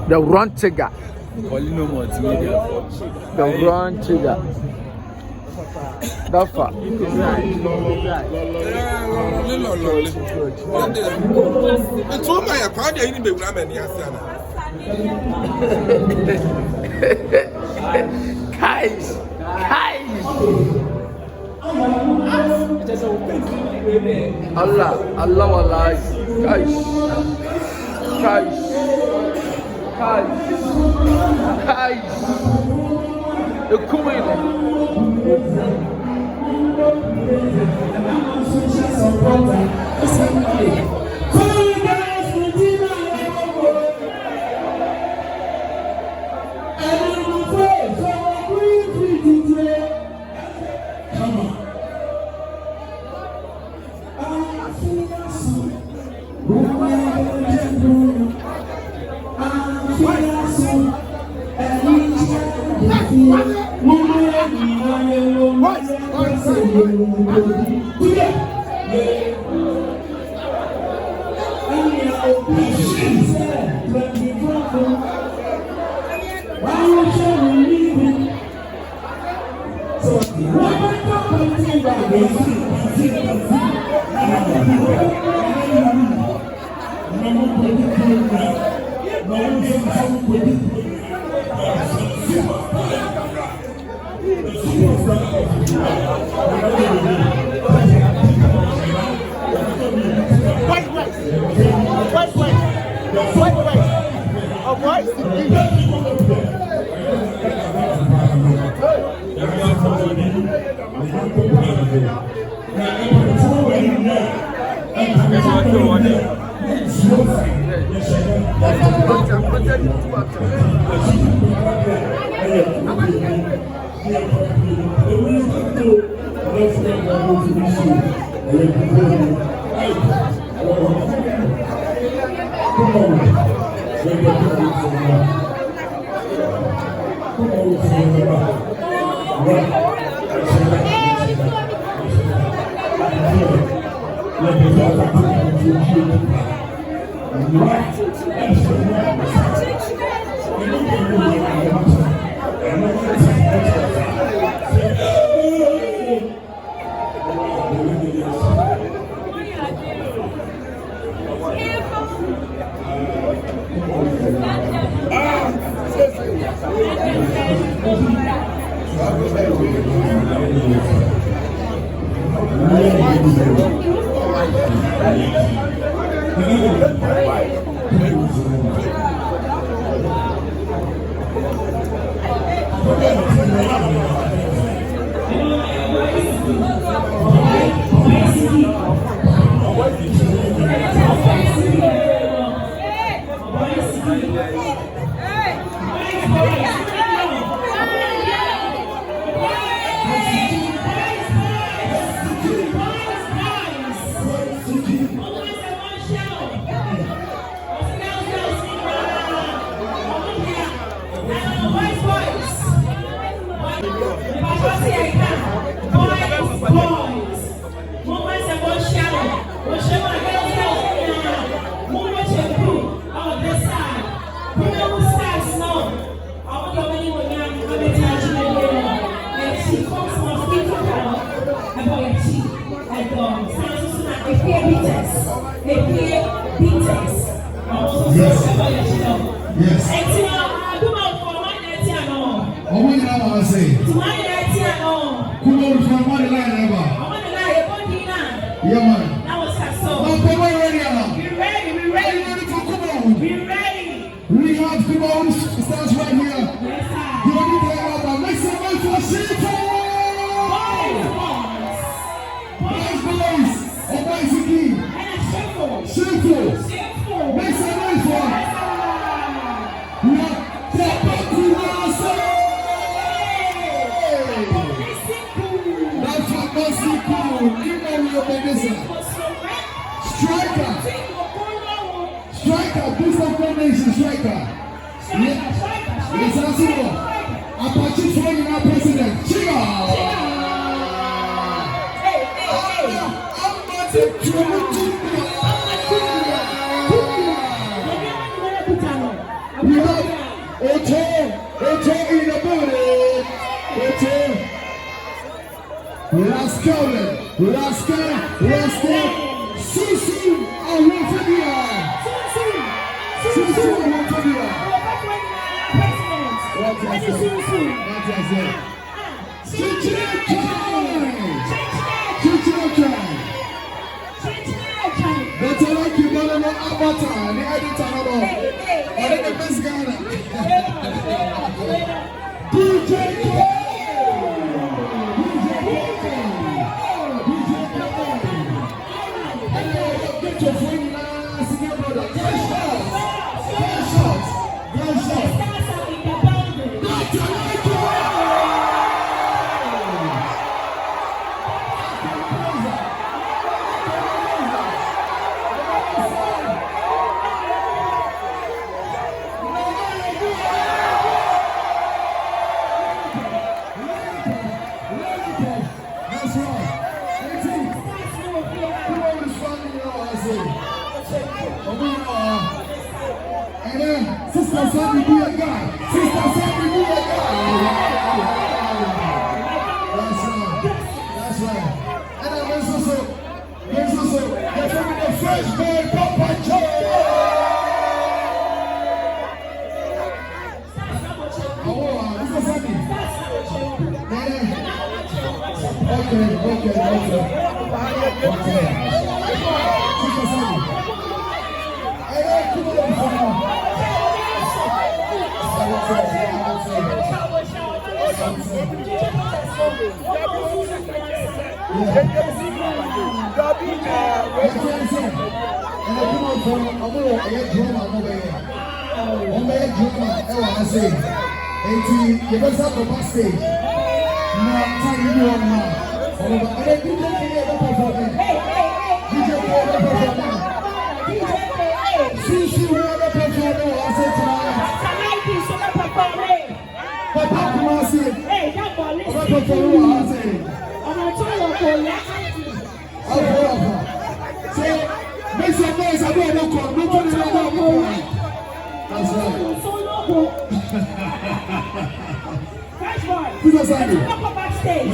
The run trigger. Poleeno Multimedia. The run trigger. That far. Guys. Allah wallahi. Guys. The queen. Likee. Shameful. Make some noise for. Striker, boost of formation, striker. Yes, that's it. Apache training our president. Chiga. We have Ocho in the building. Ocho. Rascal. Susu Awofobia. Susu Awofobia. What is it? Better like you don't know Avatar, the editor of all. Or the best Ghana. DJ get your friend now, senior brother. Get shots. Sister Sandy, be a guy. Sister Sandy, be a guy. That's right. And then there's also the fresh boy, Papa Joe. Sister Sandy. Okay. Sister Sandy. Hey, come on. Make some noise, I don't know. That's right. Sister Sandy.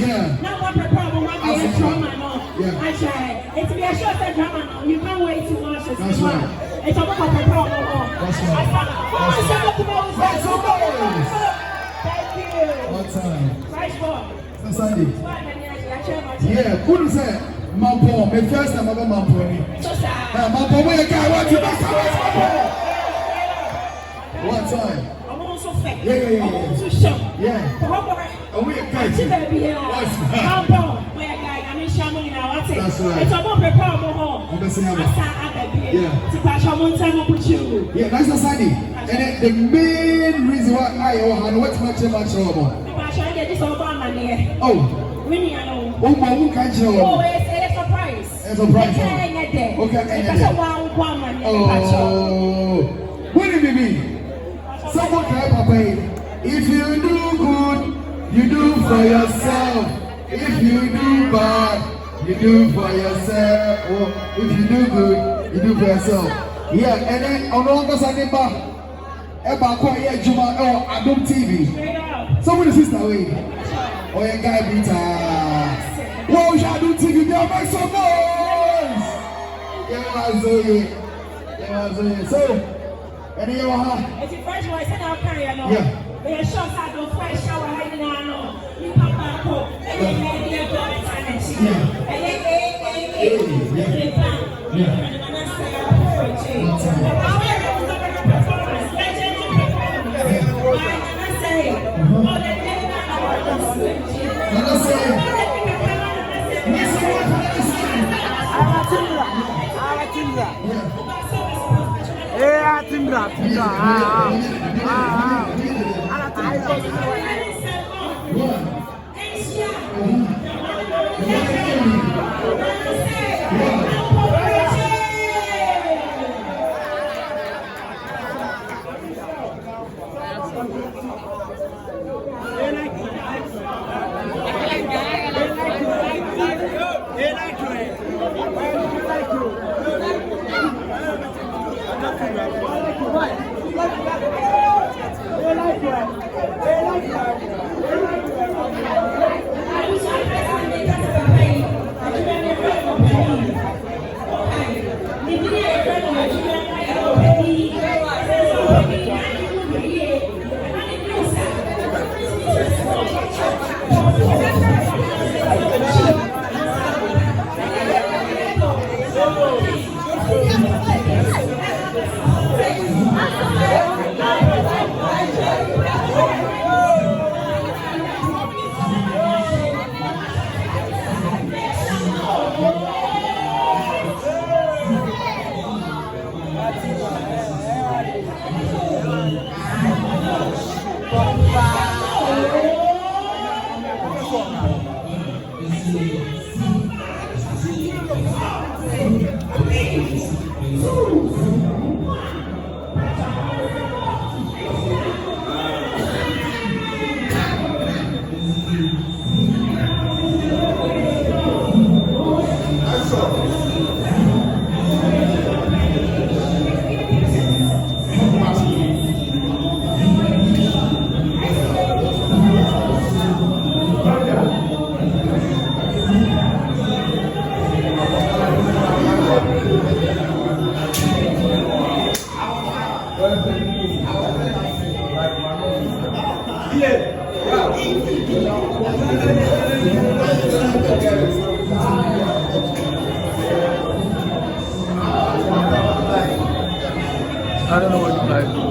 Yeah. Now what prepare one drama now. I try. It's be a short drama now. You can't wait too much. That's right. It's a prepare one. That's right. Thank you. What time? Fresh boy. Sister Sandy. Yeah, who say Mampong? My first time ever Mampong. Mampong, where you guy? What time? I'm also fat. Yeah. I'm also short. Yeah. Oh, we are guys. Mampong, where guy? I'm in Shamu in our team. That's right. It's about prepare more. I'm missing out. Yeah. To pass your one time with you. Yeah, that's the Sandy. And then the main reason why I want what's much trouble. Oh. Winnie, I know. Oh, my who can't show. Oh, it's a surprise. A surprise. Okay. Oh. What do you mean? Someone can Papa. If you do good, you do for yourself. If you do bad, you do for yourself. Oh, if you do good, you do for yourself. Yeah, and then on all the Sunday bar, Eba Kwaya Juma or Adom TV. Someone is sister way. Oh, yeah, guy Peter. Whoa, Adom TV, they make some noise. Yeah, so, and then you are. It's the first one I said I'll carry on. Yeah. They are shots I don't fresh shower hiding on. You come back home. And then they're going to finance. Yeah. And then I don't know what to like.